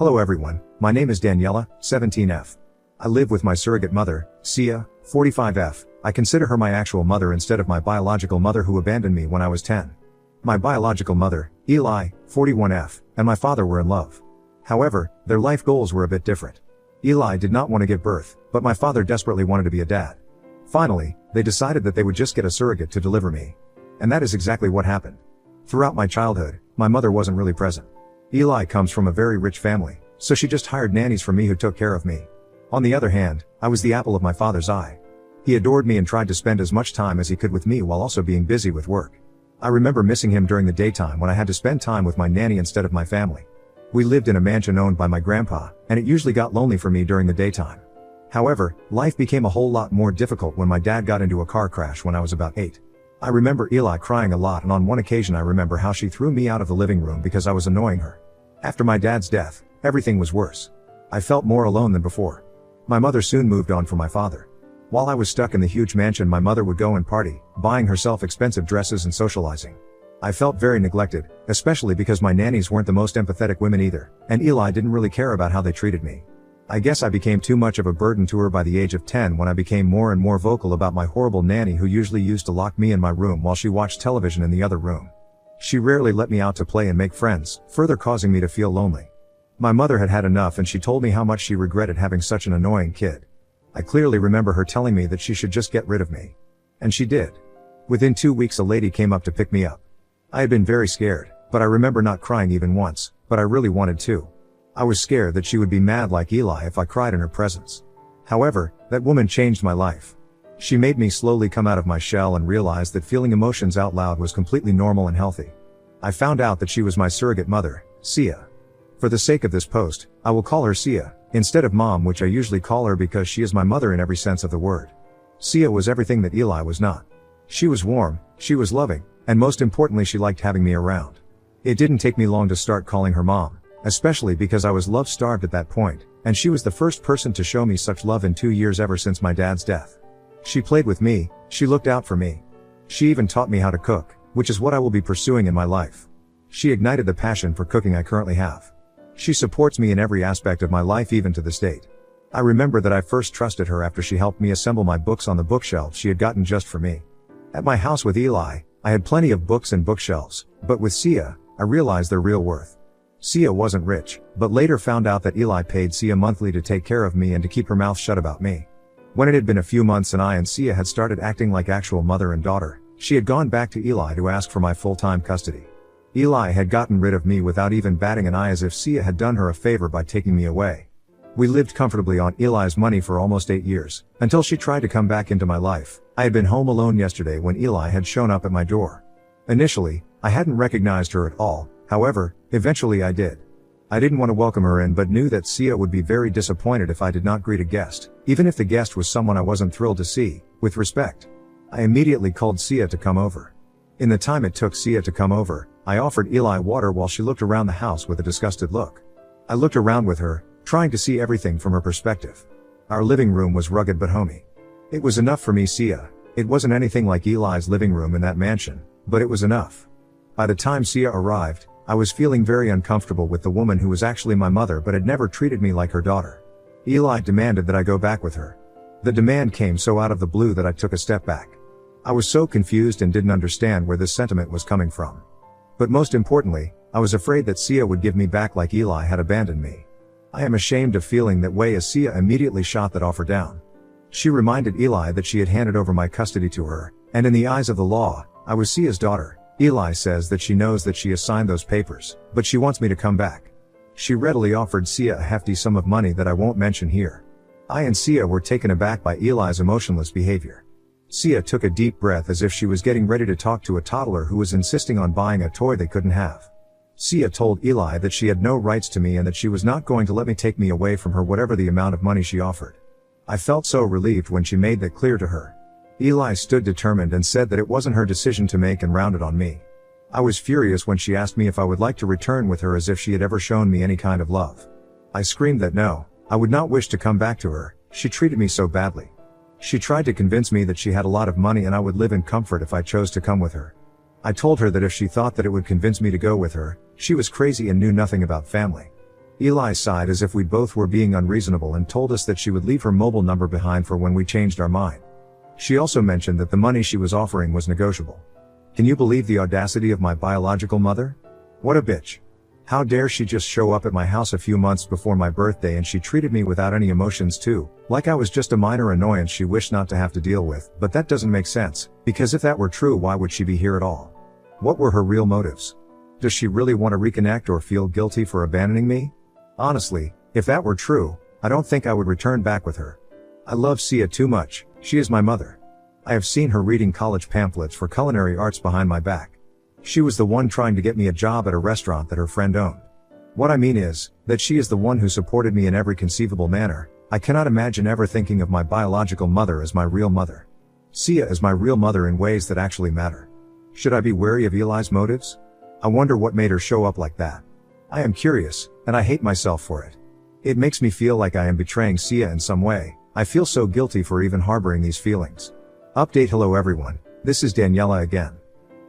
Hello everyone, my name is Daniela, 17F. I live with my surrogate mother, Sia, 45F. I consider her my actual mother instead of my biological mother who abandoned me when I was 10. My biological mother, Eli, 41F, and my father were in love. However, their life goals were a bit different. Eli did not want to give birth, but my father desperately wanted to be a dad. Finally, they decided that they would just get a surrogate to deliver me. And that is exactly what happened. Throughout my childhood, my mother wasn't really present. Eli comes from a very rich family, so she just hired nannies for me who took care of me. On the other hand, I was the apple of my father's eye. He adored me and tried to spend as much time as he could with me while also being busy with work. I remember missing him during the daytime when I had to spend time with my nanny instead of my family. We lived in a mansion owned by my grandpa, and it usually got lonely for me during the daytime. However, life became a whole lot more difficult when my dad got into a car crash when I was about 8. I remember Eli crying a lot, and on one occasion I remember how she threw me out of the living room because I was annoying her. After my dad's death, everything was worse. I felt more alone than before. My mother soon moved on from my father. While I was stuck in the huge mansion, my mother would go and party, buying herself expensive dresses and socializing. I felt very neglected, especially because my nannies weren't the most empathetic women either, and Eli didn't really care about how they treated me. I guess I became too much of a burden to her by the age of 10 when I became more and more vocal about my horrible nanny who usually used to lock me in my room while she watched television in the other room. She rarely let me out to play and make friends, further causing me to feel lonely. My mother had had enough and she told me how much she regretted having such an annoying kid. I clearly remember her telling me that she should just get rid of me. And she did. Within 2 weeks a lady came up to pick me up. I had been very scared, but I remember not crying even once, but I really wanted to. I was scared that she would be mad like Eli if I cried in her presence. However, that woman changed my life. She made me slowly come out of my shell and realize that feeling emotions out loud was completely normal and healthy. I found out that she was my surrogate mother, Sia. For the sake of this post, I will call her Sia, instead of Mom, which I usually call her because she is my mother in every sense of the word. Sia was everything that Eli was not. She was warm, she was loving, and most importantly she liked having me around. It didn't take me long to start calling her Mom, especially because I was love-starved at that point, and she was the first person to show me such love in 2 years ever since my dad's death. She played with me, she looked out for me. She even taught me how to cook, which is what I will be pursuing in my life. She ignited the passion for cooking I currently have. She supports me in every aspect of my life, even to this date. I remember that I first trusted her after she helped me assemble my books on the bookshelf she had gotten just for me. At my house with Eli, I had plenty of books and bookshelves, but with Sia, I realized their real worth. Sia wasn't rich, but later found out that Eli paid Sia monthly to take care of me and to keep her mouth shut about me. When it had been a few months and I and Sia had started acting like actual mother and daughter, she had gone back to Eli to ask for my full-time custody. Eli had gotten rid of me without even batting an eye, as if Sia had done her a favor by taking me away. We lived comfortably on Eli's money for almost 8 years, until she tried to come back into my life. I had been home alone yesterday when Eli had shown up at my door. Initially, I hadn't recognized her at all, however, eventually I did. I didn't want to welcome her in but knew that Sia would be very disappointed if I did not greet a guest, even if the guest was someone I wasn't thrilled to see, with respect. I immediately called Sia to come over. In the time it took Sia to come over, I offered Eli water while she looked around the house with a disgusted look. I looked around with her, trying to see everything from her perspective. Our living room was rugged but homey. It was enough for me, Sia. It wasn't anything like Eli's living room in that mansion, but it was enough. By the time Sia arrived, I was feeling very uncomfortable with the woman who was actually my mother but had never treated me like her daughter. Eli demanded that I go back with her. The demand came so out of the blue that I took a step back. I was so confused and didn't understand where this sentiment was coming from. But most importantly, I was afraid that Sia would give me back like Eli had abandoned me. I am ashamed of feeling that way, as Sia immediately shot that offer down. She reminded Eli that she had handed over my custody to her, and in the eyes of the law, I was Sia's daughter. Eli says that she knows that she has signed those papers, but she wants me to come back. She readily offered Sia a hefty sum of money that I won't mention here. I and Sia were taken aback by Eli's emotionless behavior. Sia took a deep breath as if she was getting ready to talk to a toddler who was insisting on buying a toy they couldn't have. Sia told Eli that she had no rights to me and that she was not going to let me take me away from her whatever the amount of money she offered. I felt so relieved when she made that clear to her. Eli stood determined and said that it wasn't her decision to make and rounded on me. I was furious when she asked me if I would like to return with her, as if she had ever shown me any kind of love. I screamed that no, I would not wish to come back to her. She treated me so badly. She tried to convince me that she had a lot of money and I would live in comfort if I chose to come with her. I told her that if she thought that it would convince me to go with her, she was crazy and knew nothing about family. Eli sighed as if we both were being unreasonable and told us that she would leave her mobile number behind for when we changed our mind. She also mentioned that the money she was offering was negotiable. Can you believe the audacity of my biological mother? What a bitch. How dare she just show up at my house a few months before my birthday, and she treated me without any emotions too, like I was just a minor annoyance she wished not to have to deal with. But that doesn't make sense, because if that were true, why would she be here at all? What were her real motives? Does she really want to reconnect or feel guilty for abandoning me? Honestly, if that were true, I don't think I would return back with her. I love Sia too much. She is my mother. I have seen her reading college pamphlets for culinary arts behind my back. She was the one trying to get me a job at a restaurant that her friend owned. What I mean is, that she is the one who supported me in every conceivable manner. I cannot imagine ever thinking of my biological mother as my real mother. Sia is my real mother in ways that actually matter. Should I be wary of Eli's motives? I wonder what made her show up like that. I am curious, and I hate myself for it. It makes me feel like I am betraying Sia in some way. I feel so guilty for even harboring these feelings. Update. Hello everyone, this is Daniela again.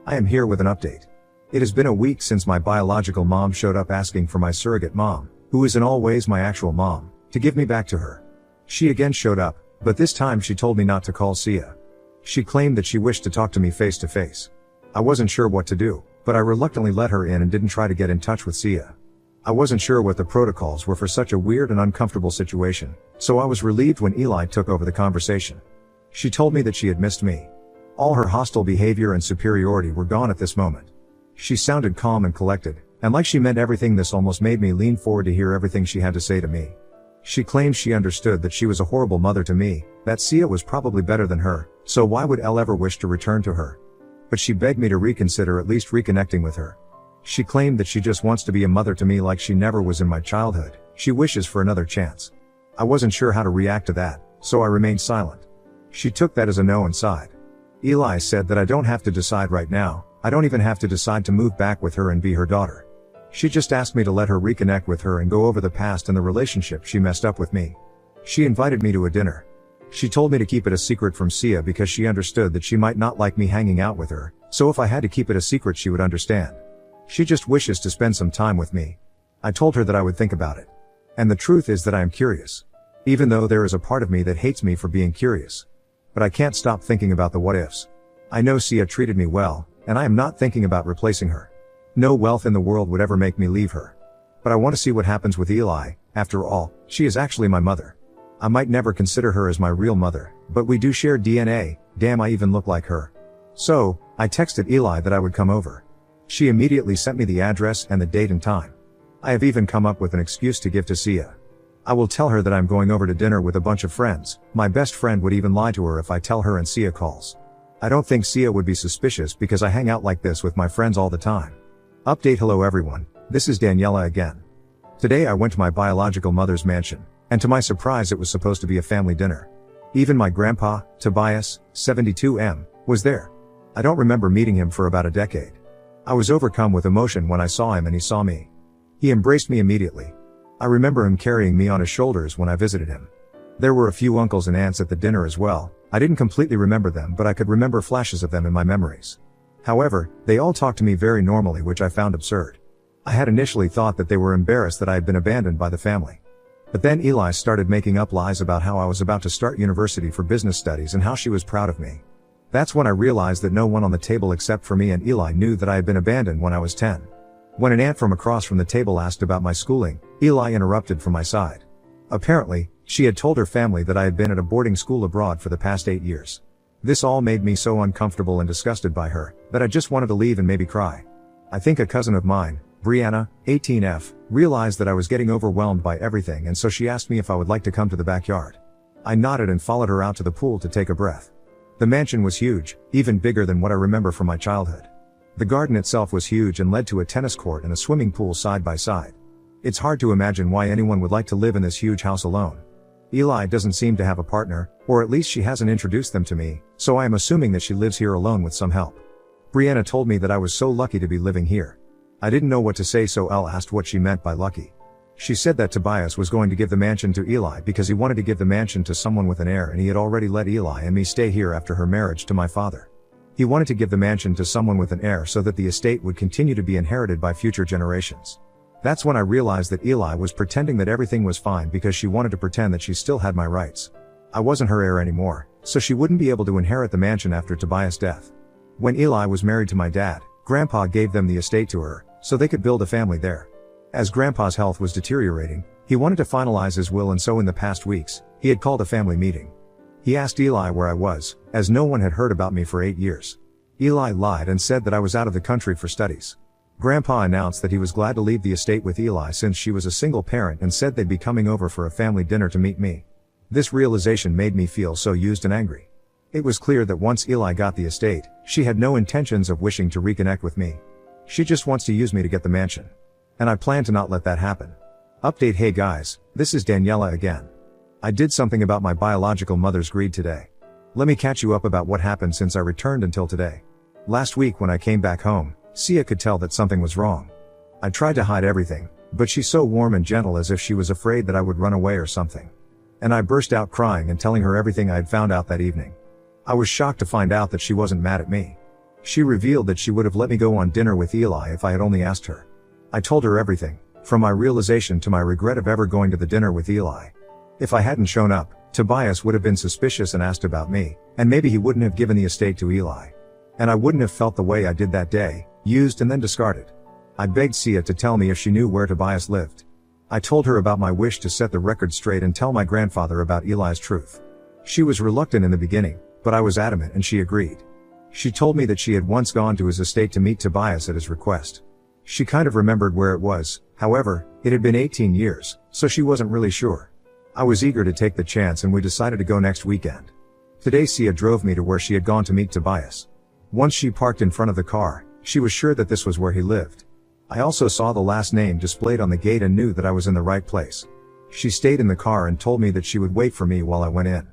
I am here with an update. It has been a week since my biological mom showed up asking for my surrogate mom, who is in all ways my actual mom, to give me back to her. She again showed up, but this time she told me not to call Sia. She claimed that she wished to talk to me face to face. I wasn't sure what to do, but I reluctantly let her in and didn't try to get in touch with Sia. I wasn't sure what the protocols were for such a weird and uncomfortable situation, so I was relieved when Eli took over the conversation. She told me that she had missed me. All her hostile behavior and superiority were gone at this moment. She sounded calm and collected, and like she meant everything. This almost made me lean forward to hear everything she had to say to me. She claimed she understood that she was a horrible mother to me, that Sia was probably better than her, so why would Elle ever wish to return to her? But she begged me to reconsider at least reconnecting with her. She claimed that she just wants to be a mother to me like she never was in my childhood. She wishes for another chance. I wasn't sure how to react to that, so I remained silent. She took that as a no and sighed. Eli said that I don't have to decide right now. I don't even have to decide to move back with her and be her daughter. She just asked me to let her reconnect with her and go over the past and the relationship she messed up with me. She invited me to a dinner. She told me to keep it a secret from Sia because she understood that she might not like me hanging out with her, so if I had to keep it a secret she would understand. She just wishes to spend some time with me. I told her that I would think about it. And the truth is that I am curious. Even though there is a part of me that hates me for being curious. But I can't stop thinking about the what ifs. I know Sia treated me well, and I am not thinking about replacing her. No wealth in the world would ever make me leave her. But I want to see what happens with Eli. After all, she is actually my mother. I might never consider her as my real mother, but we do share DNA. Damn, I even look like her. So, I texted Eli that I would come over. She immediately sent me the address and the date and time. I have even come up with an excuse to give to Sia. I will tell her that I'm going over to dinner with a bunch of friends. My best friend would even lie to her if I tell her and Sia calls. I don't think Sia would be suspicious because I hang out like this with my friends all the time. Update. Hello everyone, this is Daniela again. Today I went to my biological mother's mansion, and to my surprise it was supposed to be a family dinner. Even my grandpa, Tobias, 72M, was there. I don't remember meeting him for about a decade. I was overcome with emotion when I saw him and he saw me. He embraced me immediately. I remember him carrying me on his shoulders when I visited him. There were a few uncles and aunts at the dinner as well. I didn't completely remember them, but I could remember flashes of them in my memories. However, they all talked to me very normally, which I found absurd. I had initially thought that they were embarrassed that I had been abandoned by the family. But then Eli started making up lies about how I was about to start university for business studies and how she was proud of me. That's when I realized that no one on the table except for me and Eli knew that I had been abandoned when I was 10. When an aunt from across from the table asked about my schooling, Eli interrupted from my side. Apparently, she had told her family that I had been at a boarding school abroad for the past 8 years. This all made me so uncomfortable and disgusted by her, that I just wanted to leave and maybe cry. I think a cousin of mine, Brianna, 18F, realized that I was getting overwhelmed by everything, and so she asked me if I would like to come to the backyard. I nodded and followed her out to the pool to take a breath. The mansion was huge, even bigger than what I remember from my childhood. The garden itself was huge and led to a tennis court and a swimming pool side by side. It's hard to imagine why anyone would like to live in this huge house alone. Eli doesn't seem to have a partner, or at least she hasn't introduced them to me, so I am assuming that she lives here alone with some help. Brianna told me that I was so lucky to be living here. I didn't know what to say, so Elle asked what she meant by lucky. She said that Tobias was going to give the mansion to Eli because he wanted to give the mansion to someone with an heir, and he had already let Eli and me stay here after her marriage to my father. He wanted to give the mansion to someone with an heir so that the estate would continue to be inherited by future generations. That's when I realized that Eli was pretending that everything was fine because she wanted to pretend that she still had my rights. I wasn't her heir anymore, so she wouldn't be able to inherit the mansion after Tobias' death. When Eli was married to my dad, Grandpa gave them the estate to her, so they could build a family there. As Grandpa's health was deteriorating, he wanted to finalize his will, and so in the past weeks, he had called a family meeting. He asked Eli where I was, as no one had heard about me for 8 years. Eli lied and said that I was out of the country for studies. Grandpa announced that he was glad to leave the estate with Eli since she was a single parent, and said they'd be coming over for a family dinner to meet me. This realization made me feel so used and angry. It was clear that once Eli got the estate, she had no intentions of wishing to reconnect with me. She just wants to use me to get the mansion. And I plan to not let that happen. Update: Hey guys, this is Daniela again. I did something about my biological mother's greed today. Let me catch you up about what happened since I returned until today. Last week when I came back home, Sia could tell that something was wrong. I tried to hide everything, but she's so warm and gentle, as if she was afraid that I would run away or something. And I burst out crying and telling her everything I had found out that evening. I was shocked to find out that she wasn't mad at me. She revealed that she would have let me go on dinner with Eli if I had only asked her. I told her everything, from my realization to my regret of ever going to the dinner with Eli. If I hadn't shown up, Tobias would have been suspicious and asked about me, and maybe he wouldn't have given the estate to Eli. And I wouldn't have felt the way I did that day, used and then discarded. I begged Sia to tell me if she knew where Tobias lived. I told her about my wish to set the record straight and tell my grandfather about Eli's truth. She was reluctant in the beginning, but I was adamant and she agreed. She told me that she had once gone to his estate to meet Tobias at his request. She kind of remembered where it was, however, it had been 18 years, so she wasn't really sure. I was eager to take the chance and we decided to go next weekend. Today Sia drove me to where she had gone to meet Tobias. Once she parked in front of the car, she was sure that this was where he lived. I also saw the last name displayed on the gate and knew that I was in the right place. She stayed in the car and told me that she would wait for me while I went in.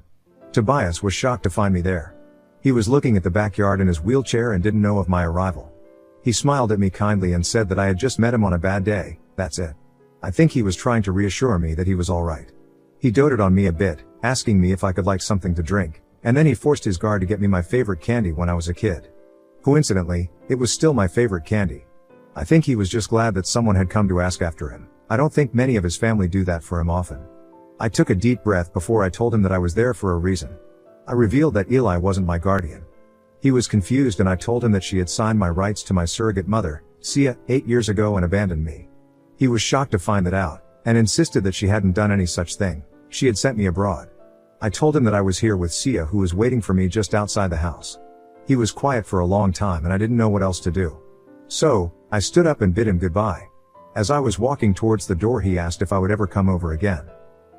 Tobias was shocked to find me there. He was looking at the backyard in his wheelchair and didn't know of my arrival. He smiled at me kindly and said that I had just met him on a bad day, that's it. I think he was trying to reassure me that he was alright. He doted on me a bit, asking me if I could like something to drink, and then he forced his guard to get me my favorite candy when I was a kid. Coincidentally, it was still my favorite candy. I think he was just glad that someone had come to ask after him. I don't think many of his family do that for him often. I took a deep breath before I told him that I was there for a reason. I revealed that Eli wasn't my guardian. He was confused and I told him that she had signed my rights to my surrogate mother, Sia, 8 years ago and abandoned me. He was shocked to find that out, and insisted that she hadn't done any such thing. She had sent me abroad. I told him that I was here with Sia, who was waiting for me just outside the house. He was quiet for a long time and I didn't know what else to do. So, I stood up and bid him goodbye. As I was walking towards the door, he asked if I would ever come over again.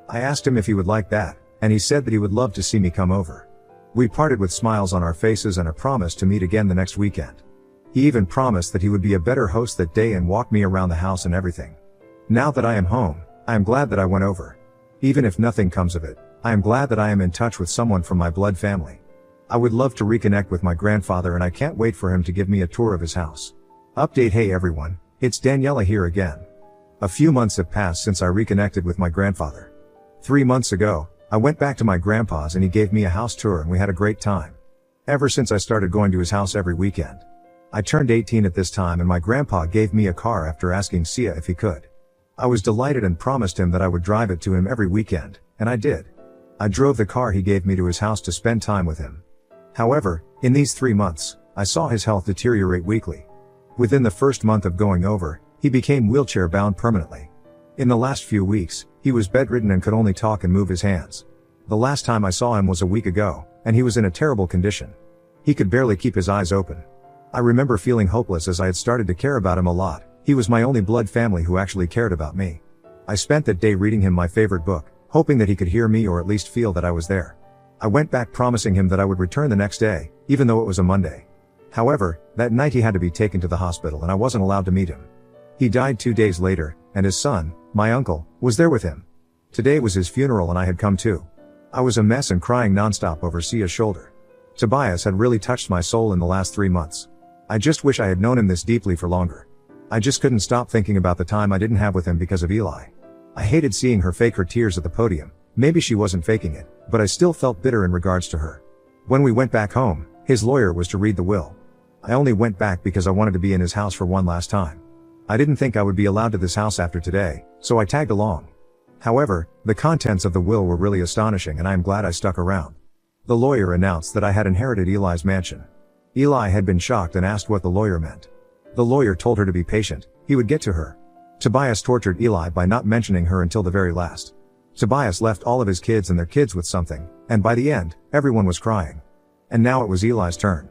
I asked him if he would like that, and he said that he would love to see me come over. We parted with smiles on our faces and a promise to meet again the next weekend. He even promised that he would be a better host that day and walk me around the house and everything. Now that I am home, I am glad that I went over. Even if nothing comes of it, I am glad that I am in touch with someone from my blood family. I would love to reconnect with my grandfather and I can't wait for him to give me a tour of his house. Update: Hey everyone, it's Daniela here again. A few months have passed since I reconnected with my grandfather. 3 months ago, I went back to my grandpa's and he gave me a house tour and we had a great time. Ever since I started going to his house every weekend. I turned 18 at this time and my grandpa gave me a car after asking Sia if he could. I was delighted and promised him that I would drive it to him every weekend, and I did. I drove the car he gave me to his house to spend time with him. However, in these 3 months, I saw his health deteriorate weekly. Within the first month of going over, he became wheelchair bound permanently. In the last few weeks, he was bedridden and could only talk and move his hands. The last time I saw him was a week ago, and he was in a terrible condition. He could barely keep his eyes open. I remember feeling hopeless as I had started to care about him a lot. He was my only blood family who actually cared about me. I spent that day reading him my favorite book, hoping that he could hear me or at least feel that I was there. I went back promising him that I would return the next day, even though it was a Monday. However, that night he had to be taken to the hospital and I wasn't allowed to meet him. He died 2 days later, and his son, my uncle, was there with him. Today was his funeral and I had come too. I was a mess and crying nonstop over Sia's shoulder. Tobias had really touched my soul in the last 3 months. I just wish I had known him this deeply for longer. I just couldn't stop thinking about the time I didn't have with him because of Eli. I hated seeing her fake her tears at the podium. Maybe she wasn't faking it, but I still felt bitter in regards to her. When we went back home, his lawyer was to read the will. I only went back because I wanted to be in his house for one last time. I didn't think I would be allowed to this house after today, so I tagged along. However, the contents of the will were really astonishing and I am glad I stuck around. The lawyer announced that I had inherited Eli's mansion. Eli had been shocked and asked what the lawyer meant. The lawyer told her to be patient, he would get to her. Tobias tortured Eli by not mentioning her until the very last. Tobias left all of his kids and their kids with something, and by the end, everyone was crying. And now it was Eli's turn.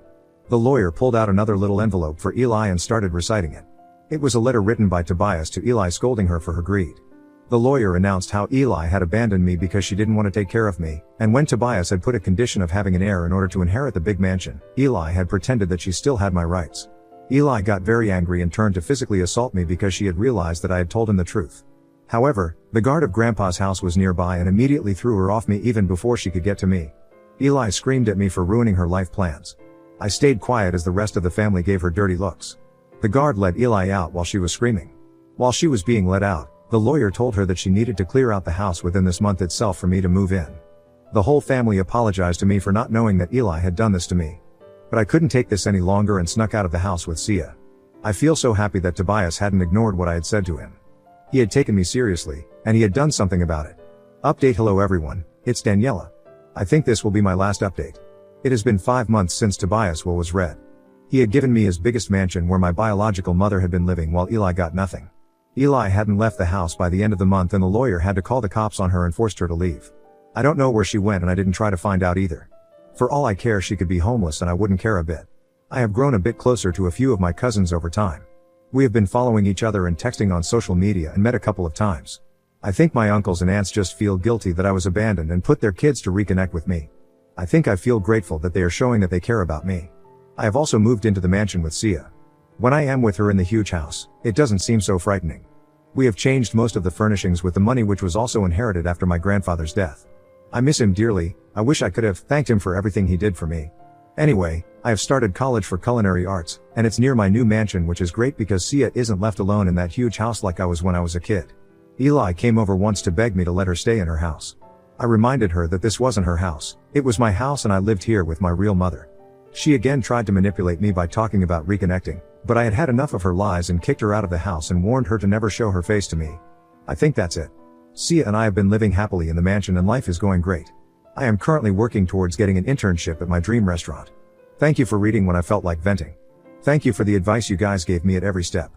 The lawyer pulled out another little envelope for Eli and started reciting it. It was a letter written by Tobias to Eli scolding her for her greed. The lawyer announced how Eli had abandoned me because she didn't want to take care of me, and when Tobias had put a condition of having an heir in order to inherit the big mansion, Eli had pretended that she still had my rights. Eli got very angry and turned to physically assault me because she had realized that I had told him the truth. However, the guard of Grandpa's house was nearby and immediately threw her off me even before she could get to me. Eli screamed at me for ruining her life plans. I stayed quiet as the rest of the family gave her dirty looks. The guard let Eli out while she was screaming. While she was being let out, the lawyer told her that she needed to clear out the house within this month itself for me to move in. The whole family apologized to me for not knowing that Eli had done this to me. But I couldn't take this any longer and snuck out of the house with Sia. I feel so happy that Tobias hadn't ignored what I had said to him. He had taken me seriously, and he had done something about it. Update. Hello everyone, it's Daniela. I think this will be my last update. It has been 5 months since Tobias' will was read. He had given me his biggest mansion where my biological mother had been living while Eli got nothing. Eli hadn't left the house by the end of the month and the lawyer had to call the cops on her and forced her to leave. I don't know where she went and I didn't try to find out either. For all I care, she could be homeless and I wouldn't care a bit. I have grown a bit closer to a few of my cousins over time. We have been following each other and texting on social media and met a couple of times. I think my uncles and aunts just feel guilty that I was abandoned and put their kids to reconnect with me. I think I feel grateful that they are showing that they care about me. I have also moved into the mansion with Sia. When I am with her in the huge house, it doesn't seem so frightening. We have changed most of the furnishings with the money which was also inherited after my grandfather's death. I miss him dearly. I wish I could have thanked him for everything he did for me. Anyway, I have started college for culinary arts, and it's near my new mansion, which is great because Sia isn't left alone in that huge house like I was when I was a kid. Eli came over once to beg me to let her stay in her house. I reminded her that this wasn't her house, it was my house and I lived here with my real mother. She again tried to manipulate me by talking about reconnecting, but I had had enough of her lies and kicked her out of the house and warned her to never show her face to me. I think that's it. Sia and I have been living happily in the mansion and life is going great. I am currently working towards getting an internship at my dream restaurant. Thank you for reading when I felt like venting. Thank you for the advice you guys gave me at every step.